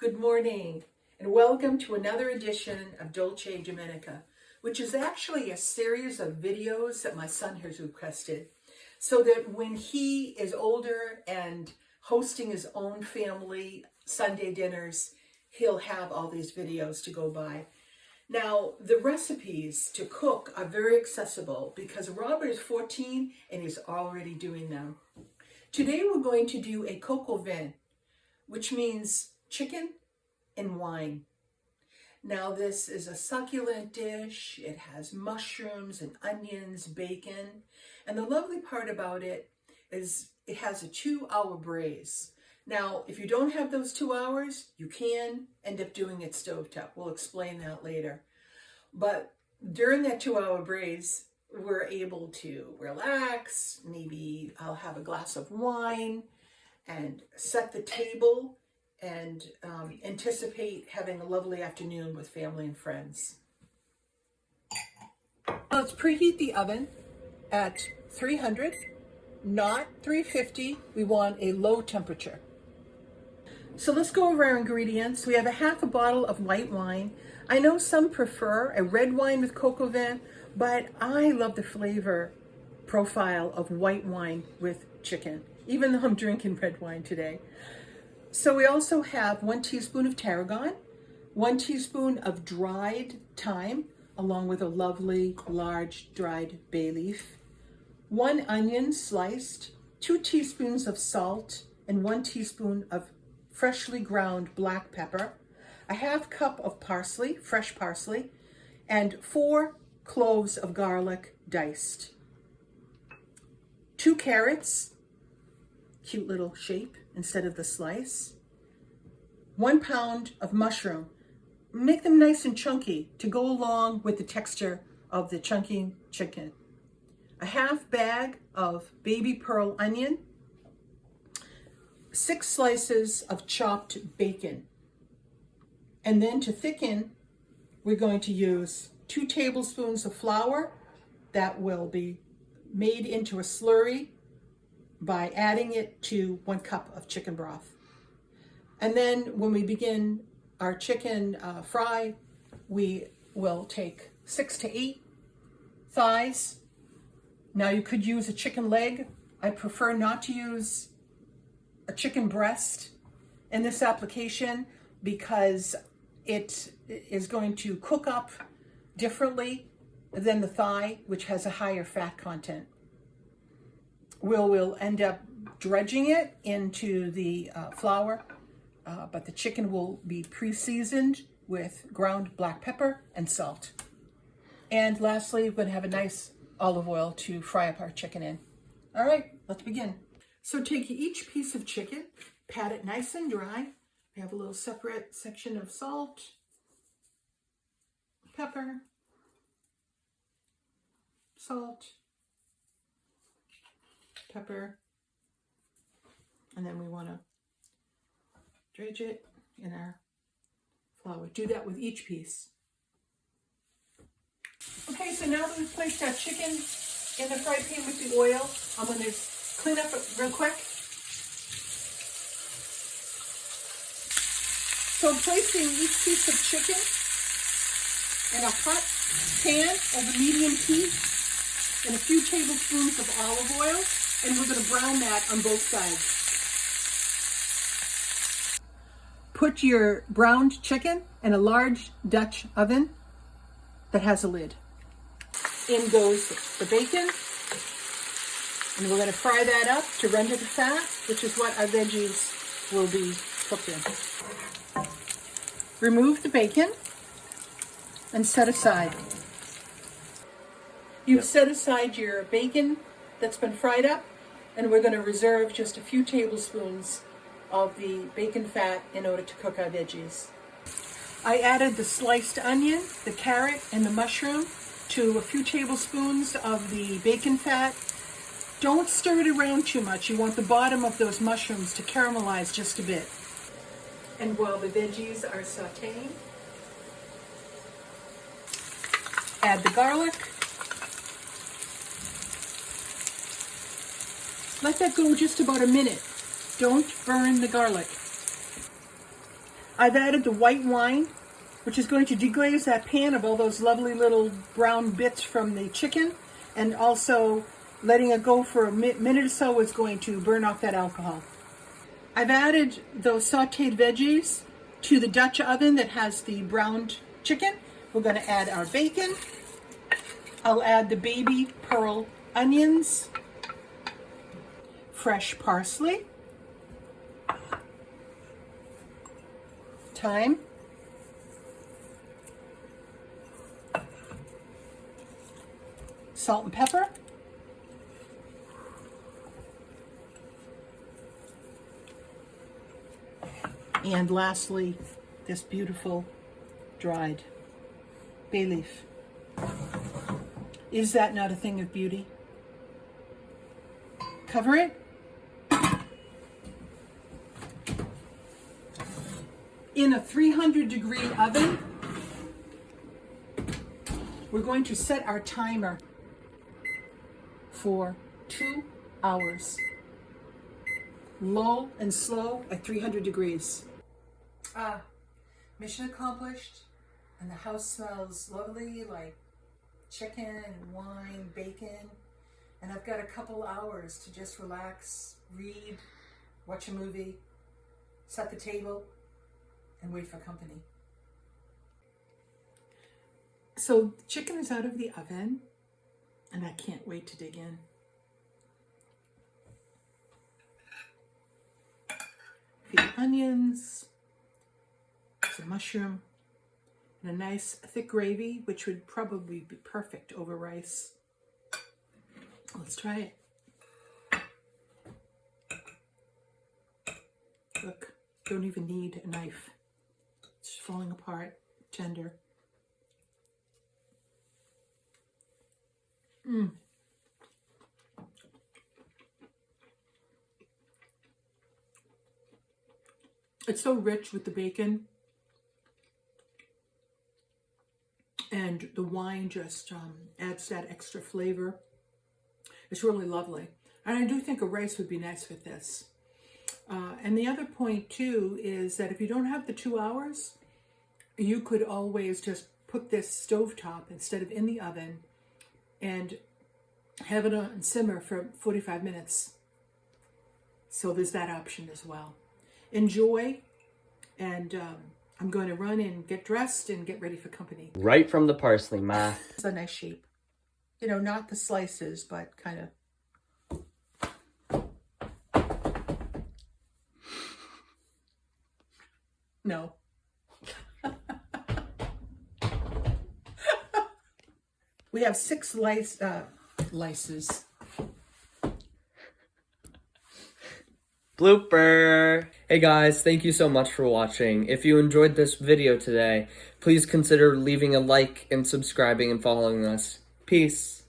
Good morning, and welcome to another edition of Dolce Domenica, which is actually a series of videos that my son has requested, so that when he is older and hosting his own family Sunday dinners, he'll have all these videos to go by. Now, the recipes to cook are very accessible because Robert is 14 and he's already doing them. Today we're going to do a coq au vin, which means chicken and wine. Now, this is a succulent dish. It has mushrooms and onions, bacon, and the lovely part about it is it has a 2-hour braise. Now, if you don't have those 2 hours, you can end up doing it stovetop. We'll explain that later. But during that 2-hour braise, we're able to relax. Maybe I'll have a glass of wine and set the table and anticipate having a lovely afternoon with family and friends. Let's preheat the oven at 300, not 350. We want a low temperature. So let's go over our ingredients. We have a half a bottle of white wine. I know some prefer a red wine with coq au vin, but I love the flavor profile of white wine with chicken, even though I'm drinking red wine today. So we also have 1 teaspoon of tarragon, 1 teaspoon of dried thyme, along with a lovely large dried bay leaf, 1 onion sliced, 2 teaspoons of salt, and 1 teaspoon of freshly ground black pepper, a half cup of parsley, fresh parsley, and 4 cloves of garlic diced, 2 carrots, cute little shape instead of the slice, 1 pound of mushroom. Make them nice and chunky to go along with the texture of the chunky chicken. A half bag of baby pearl onion, 6 slices of chopped bacon. And then to thicken, we're going to use 2 tablespoons of flour that will be made into a slurry by adding it to 1 cup of chicken broth. And then when we begin our chicken fry, we will take 6 to 8 thighs. Now you could use a chicken leg. I prefer not to use a chicken breast in this application because it is going to cook up differently than the thigh, which has a higher fat content. We'll end up dredging it into the flour, but the chicken will be pre-seasoned with ground black pepper and salt. And lastly, we're going to have a nice olive oil to fry up our chicken in. All right, let's begin. So take each piece of chicken, pat it nice and dry. We have a little separate section of salt, pepper, salt, pepper, and then we want to dredge it in our flour. Do that with each piece. Okay, so now that we've placed our chicken in the fry pan with the oil, I'm going to clean up real quick. So I'm placing each piece of chicken in a hot pan over medium heat and a few tablespoons of olive oil, and we're going to brown that on both sides. Put your browned chicken in a large Dutch oven that has a lid. In goes the bacon, and we're going to fry that up to render the fat, which is what our veggies will be cooked in. Remove the bacon and set aside. You've set aside your bacon that's been fried up, and we're going to reserve just a few tablespoons of the bacon fat in order to cook our veggies. I added the sliced onion, the carrot, and the mushroom to a few tablespoons of the bacon fat. Don't stir it around too much. You want the bottom of those mushrooms to caramelize just a bit. And while the veggies are sauteing, add the garlic. Let that go just about a minute. Don't burn the garlic. I've added the white wine, which is going to deglaze that pan of all those lovely little brown bits from the chicken, and also letting it go for a minute or so is going to burn off that alcohol. I've added those sauteed veggies to the Dutch oven that has the browned chicken. We're going to add our bacon. I'll add the baby pearl onions, fresh parsley, thyme, salt and pepper, and lastly, this beautiful dried bay leaf. Is that not a thing of beauty? Cover it. In a 300-degree oven, we're going to set our timer for 2 hours. Low and slow at 300 degrees. Mission accomplished, and the house smells lovely, like chicken and wine, bacon, and I've got a couple hours to just relax, read, watch a movie, set the table, and wait for company. So the chicken is out of the oven, and I can't wait to dig in. A few onions, some mushroom, and a nice thick gravy, which would probably be perfect over rice. Let's try it. Look, don't even need a knife. It's falling apart, tender. It's so rich with the bacon, and the wine just adds that extra flavor. It's really lovely. And I do think a rice would be nice with this. And the other point too is that if you don't have the 2 hours, you could always just put this stovetop instead of in the oven and have it on simmer for 45 minutes. So there's that option as well. Enjoy, and I'm going to run and get dressed and get ready for company. Right from the parsley, Ma. It's a nice shape. You know, not the slices, but kind of. No. We have 6 slices. Blooper! Hey guys, thank you so much for watching. If you enjoyed this video today, please consider leaving a like and subscribing and following us. Peace.